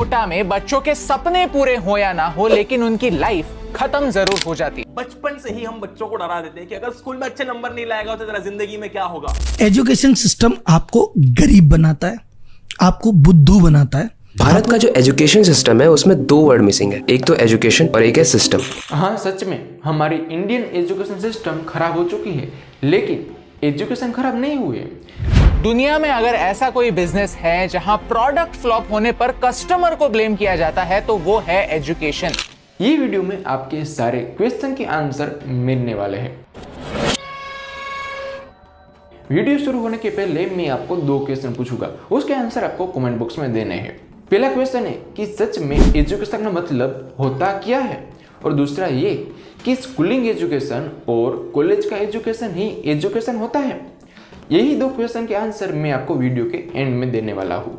कोटा में बच्चों के सपने पूरे हो या ना हो, लेकिन उनकी लाइफ खत्म जरूर हो जाती है। बचपन से ही हम बच्चों को डरा देते हैं कि अगर स्कूल में अच्छे नंबर नहीं लाएगा तो तेरा जिंदगी में क्या होगा। एजुकेशन सिस्टम आपको गरीब बनाता है, आपको बुद्धू बनाता है। भारत का जो एजुकेशन सिस्टम है उसमें दो वर्ड मिसिंग है, एक तो एजुकेशन और एक है सिस्टम। हाँ, सच में हमारी इंडियन एजुकेशन सिस्टम खराब हो चुकी है, लेकिन एजुकेशन खराब नहीं हुई है। दुनिया में अगर ऐसा कोई बिजनेस है जहां प्रोडक्ट फ्लॉप होने पर कस्टमर को ब्लेम किया जाता है तो वो है एजुकेशन। ये वीडियो में आपके सारे क्वेश्चन के आंसर मिलने वाले हैं। वीडियो शुरू होने के पहले मैं आपको दो क्वेश्चन पूछूंगा, उसके आंसर आपको कमेंट बॉक्स में देने हैं। पहला क्वेश्चन है कि सच में एजुकेशन का मतलब होता क्या है, और दूसरा ये कि स्कूलिंग एजुकेशन और कॉलेज का एजुकेशन ही एजुकेशन होता है। यही दो क्वेश्चन के आंसर मैं आपको वीडियो के एंड में देने वाला हूँ।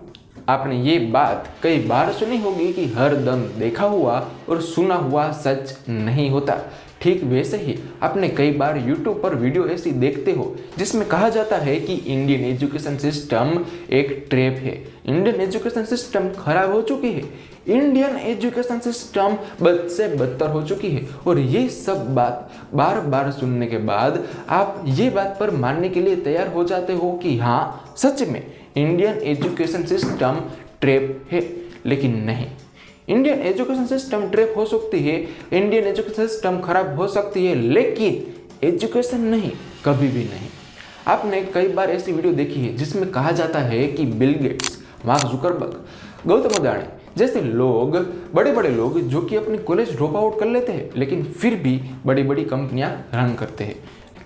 आपने ये बात कई बार सुनी होगी कि हर दम देखा हुआ और सुना हुआ सच नहीं होता। ठीक वैसे ही आपने कई बार YouTube पर वीडियो ऐसी देखते हो जिसमें कहा जाता है कि इंडियन एजुकेशन सिस्टम एक ट्रैप है, इंडियन एजुकेशन सिस्टम खराब हो चुकी है, इंडियन एजुकेशन सिस्टम बद से बदतर हो चुकी है। और ये सब बात बार बार सुनने के बाद आप ये बात पर मानने के लिए तैयार हो जाते हो कि हाँ, सच में इंडियन एजुकेशन सिस्टम ट्रैप है। लेकिन नहीं, इंडियन एजुकेशन सिस्टम ट्रैप हो सकती है, इंडियन एजुकेशन सिस्टम खराब हो सकती है, लेकिन एजुकेशन नहीं, कभी भी नहीं। आपने कई बार ऐसी वीडियो देखी है जिसमें कहा जाता है कि Bill Gates, mark Zuckerberg, Gautam Adani जैसे लोग, बड़े बड़े लोग जो कि अपनी कॉलेज ड्रॉप आउट कर लेते हैं लेकिन फिर भी बड़ी बड़ी कंपनियां रन करते हैं।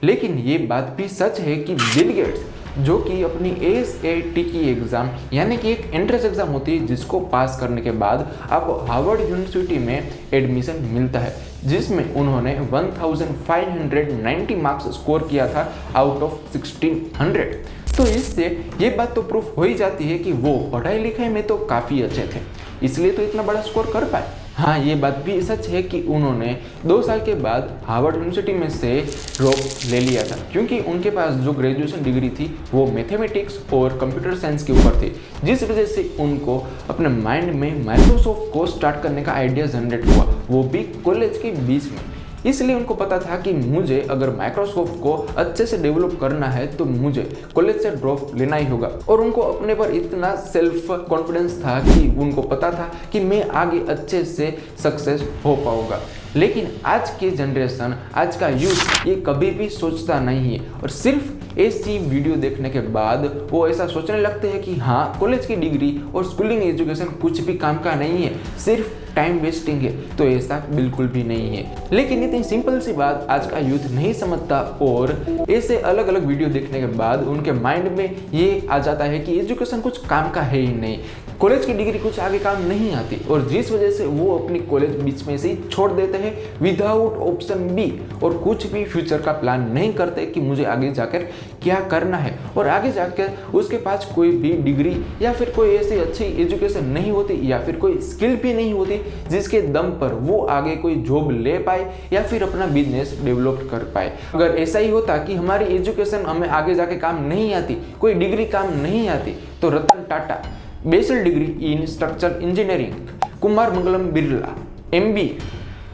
लेकिन ये बात भी सच है कि बिल गेट्स जो कि अपनी SAT की एग्ज़ाम, यानी कि एक एंट्रेंस एग्ज़ाम होती है जिसको पास करने के बाद आपको हार्वर्ड यूनिवर्सिटी में एडमिशन मिलता है, जिसमें उन्होंने 1590 मार्क्स स्कोर किया था आउट ऑफ 1600। तो इससे ये बात तो प्रूफ हो ही जाती है कि वो पढ़ाई लिखाई में तो काफ़ी अच्छे थे, इसलिए तो इतना बड़ा स्कोर कर पाए। हाँ, ये बात भी सच है कि उन्होंने 2 साल के बाद हार्वर्ड यूनिवर्सिटी में से ड्रॉप ले लिया था, क्योंकि उनके पास जो ग्रेजुएशन डिग्री थी वो मैथमेटिक्स और कंप्यूटर साइंस के ऊपर थी, जिस वजह से उनको अपने माइंड में माइक्रोसॉफ्ट को स्टार्ट करने का आइडिया जनरेट हुआ, वो भी कॉलेज के बीच में। इसलिए उनको पता था कि मुझे अगर माइक्रोसॉफ्ट को अच्छे से डेवलप करना है तो मुझे कॉलेज से ड्रॉप लेना ही होगा। और उनको अपने पर इतना सेल्फ कॉन्फिडेंस था कि उनको पता था कि मैं आगे अच्छे से सक्सेस हो पाऊंगा। लेकिन आज की जनरेशन, आज का यूथ ये कभी भी सोचता नहीं है, और सिर्फ ऐसी वीडियो देखने के बाद वो ऐसा सोचने लगते हैं कि हाँ, कॉलेज की डिग्री और स्कूलिंग एजुकेशन कुछ भी काम का नहीं है, सिर्फ टाइम वेस्टिंग है। तो ऐसा बिल्कुल भी नहीं है। लेकिन इतनी सिंपल सी बात आज का यूथ नहीं समझता, और ऐसे अलग अलग वीडियो देखने के बाद उनके माइंड में ये आ जाता है कि एजुकेशन कुछ काम का है ही नहीं, कॉलेज की डिग्री कुछ आगे काम नहीं आती, और जिस वजह से वो अपनी कॉलेज बीच में से ही छोड़ देते हैं विदाउट ऑप्शन बी, और कुछ भी फ्यूचर का प्लान नहीं करते कि मुझे आगे जाकर क्या करना है। और आगे जाकर उसके पास कोई भी डिग्री या फिर कोई ऐसी अच्छी एजुकेशन नहीं होती, या फिर कोई स्किल भी नहीं होती जिसके दम पर वो आगे कोई जॉब ले पाए या फिर अपना बिजनेस डेवलप कर पाए। अगर ऐसा ही होता कि हमारी एजुकेशन हमें आगे जाके काम नहीं आती, कोई डिग्री काम नहीं आती, तो Ratan Tata bachelor degree in structural engineering, Kumar Mangalam Birla MBA,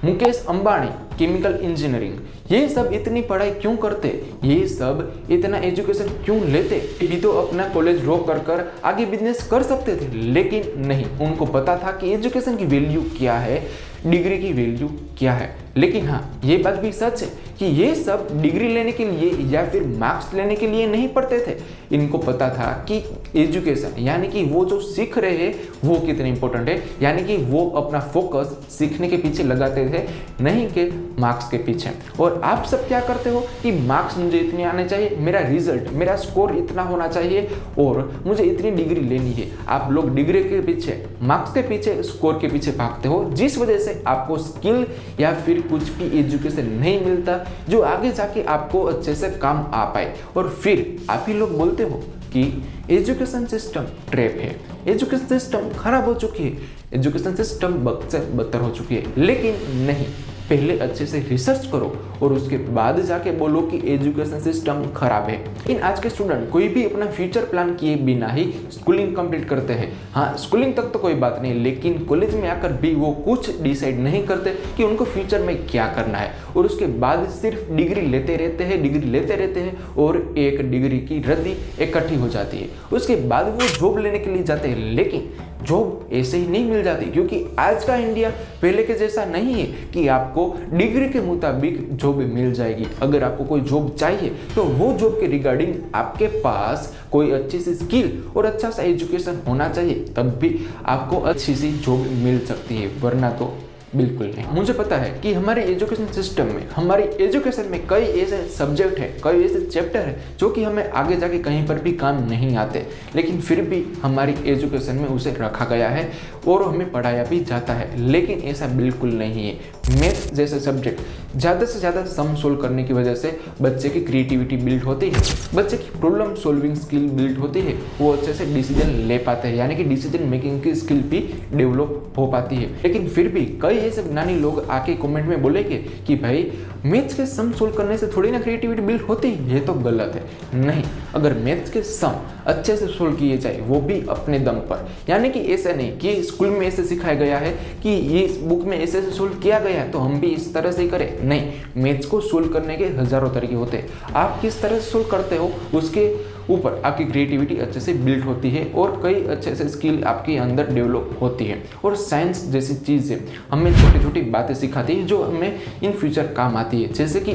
Mukesh Ambani chemical engineering, ये सब इतनी पढ़ाई क्यों करते, ये सब इतना एजुकेशन क्यों लेते? भी तो अपना कॉलेज ड्रॉप कर आगे बिजनेस कर सकते थे, लेकिन नहीं, उनको पता था कि एजुकेशन की वैल्यू क्या है, डिग्री की वैल्यू क्या है। लेकिन हाँ, ये बात भी सच है कि ये सब डिग्री लेने के लिए या फिर मार्क्स लेने के लिए नहीं पढ़ते थे। इनको पता था कि एजुकेशन यानी कि वो जो सीख रहे हैं वो कितने इंपॉर्टेंट है, यानी कि वो अपना फोकस सीखने के पीछे लगाते थे, नहीं कि मार्क्स के पीछे। और आप सब क्या करते हो कि मार्क्स मुझे इतने आने चाहिए, मेरा रिजल्ट, मेरा स्कोर इतना होना चाहिए, और मुझे इतनी डिग्री लेनी है। आप लोग डिग्री के पीछे, मार्क्स के पीछे, स्कोर के पीछे भागते हो, जिस वजह से आपको स्किल या फिर कुछ भी एजुकेशन नहीं मिलता जो आगे जाके आपको अच्छे से काम आ पाए। और फिर आप ही लोग बोलते हो कि एजुकेशन सिस्टम ट्रैप है, एजुकेशन सिस्टम खराब हो चुकी है, एजुकेशन सिस्टम बद से बदतर हो चुकी है। लेकिन नहीं, पहले अच्छे से रिसर्च करो और उसके बाद जाके बोलो कि एजुकेशन सिस्टम खराब है। लेकिन आज के स्टूडेंट कोई भी अपना फ्यूचर प्लान किए बिना ही स्कूलिंग कंप्लीट करते हैं। हाँ, स्कूलिंग तक तो कोई बात नहीं, लेकिन कॉलेज में आकर भी वो कुछ डिसाइड नहीं करते कि उनको फ्यूचर में क्या करना है, और उसके बाद सिर्फ डिग्री लेते रहते हैं और एक डिग्री की रद्दी इकट्ठी हो जाती है। उसके बाद वो जॉब लेने के लिए जाते हैं, लेकिन जॉब ऐसे ही नहीं मिल जाती, क्योंकि आज का इंडिया पहले के जैसा नहीं है कि आपको डिग्री के मुताबिक जॉब मिल जाएगी। अगर आपको कोई जॉब चाहिए तो वो जॉब के रिगार्डिंग आपके पास कोई अच्छी सी स्किल और अच्छा सा एजुकेशन होना चाहिए, तब भी आपको अच्छी सी जॉब मिल सकती है, वरना तो बिल्कुल नहीं। मुझे पता है कि हमारे एजुकेशन सिस्टम में, हमारी एजुकेशन में कई ऐसे सब्जेक्ट हैं, कई ऐसे चैप्टर हैं जो कि हमें आगे जाके कहीं पर भी काम नहीं आते, लेकिन फिर भी हमारी एजुकेशन में उसे रखा गया है और हमें पढ़ाया भी जाता है। लेकिन ऐसा बिल्कुल नहीं है। मैथ जैसे सब्जेक्ट ज़्यादा से ज़्यादा सम सोल्व करने की वजह से बच्चे की क्रिएटिविटी बिल्ड होती है, बच्चे की प्रॉब्लम सॉल्विंग स्किल बिल्ड होती है, वो अच्छे से डिसीजन ले पाते हैं, यानी कि डिसीजन मेकिंग की स्किल भी डेवलप हो पाती है। लेकिन फिर भी कई ऐसे ज्ञानी लोग आके कमेंट में बोलेंगे कि भाई मैथ्स के सम सोल्व करने से थोड़ी ना क्रिएटिविटी बिल्ड होती है, ये तो गलत है। नहीं, अगर मैथ्स के सम अच्छे से सोल्व किए जाए, वो भी अपने दम पर, यानी कि ऐसा नहीं कि स्कूल में ऐसे सिखाया गया है कि ये बुक में ऐसे सोल्व किया गया है तो हम भी इस तरह से ही करें। नहीं, मैथ्स को सोल्व करने के हजारों तरीके होते हैं। आप किस तरह से सोल्व करते हो उसके ऊपर आपकी क्रिएटिविटी अच्छे से बिल्ड होती है और कई अच्छे से स्किल आपके अंदर डेवलप होती है। और साइंस जैसी चीज़ें हमें छोटी छोटी बातें सिखाती है जो हमें इन फ्यूचर काम आती है, जैसे कि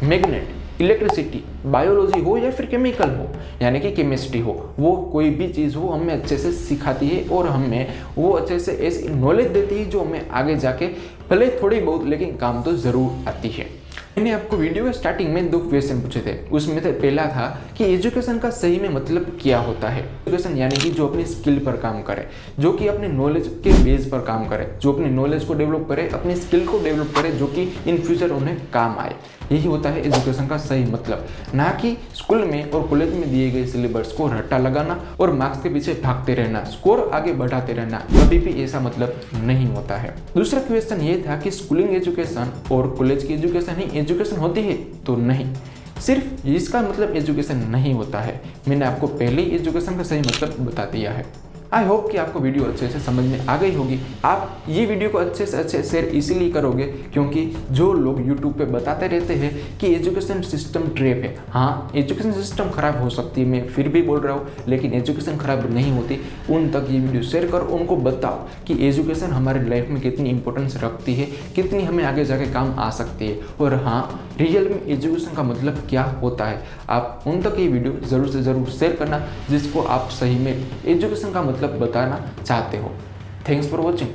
मैग्नेट, इलेक्ट्रिसिटी, बायोलॉजी हो या फिर केमिकल हो, यानी कि केमिस्ट्री हो, वो कोई भी चीज़ हो हमें अच्छे से सिखाती है और हमें वो अच्छे से ऐसी नॉलेज देती है जो हमें आगे जाके भले थोड़ी बहुत लेकिन काम तो ज़रूर आती है। मैंने आपको वीडियो के स्टार्टिंग में 2 क्वेश्चन पूछे थे। उसमें से पहला था कि एजुकेशन का सही में मतलब क्या होता है। एजुकेशन यानी कि जो अपनी स्किल पर काम करे, जो कि अपने नॉलेज के बेस पर काम करे, जो अपनी नॉलेज को डेवलप करे, अपनी स्किल को डेवलप करे, जो कि इन फ्यूचर उन्हें काम आए। यही होता है एजुकेशन का सही मतलब, ना कि स्कूल में और कॉलेज में दिए गए सिलेबस को रट्टा लगाना और मार्क्स के पीछे भागते रहना, स्कोर आगे बढ़ाते रहना। कभी भी ऐसा मतलब नहीं होता है। दूसरा क्वेश्चन ये था कि स्कूलिंग एजुकेशन और कॉलेज की एजुकेशन ही एजुकेशन होती है, तो नहीं, सिर्फ इसका मतलब एजुकेशन नहीं होता है। मैंने आपको पहले ही एजुकेशन का सही मतलब बता दिया है। आई होप कि आपको वीडियो अच्छे से समझ में आ गई होगी। आप ये वीडियो को अच्छे से अच्छे शेयर इसीलिए करोगे क्योंकि जो लोग यूट्यूब पे बताते रहते हैं कि एजुकेशन सिस्टम ट्रैप है, हाँ एजुकेशन सिस्टम खराब हो सकती है, मैं फिर भी बोल रहा हूँ, लेकिन एजुकेशन खराब नहीं होती। उन तक ये वीडियो शेयर करो, उनको बताओ कि एजुकेशन हमारे लाइफ में कितनी इंपॉर्टेंस रखती है, कितनी हमें आगे जाके काम आ सकती है, और हाँ रियल में एजुकेशन का मतलब क्या होता है। आप उन तक ये वीडियो ज़रूर से ज़रूर शेयर करना जिसको आप सही में एजुकेशन का मतलब बताना चाहते हो। Thanks for watching.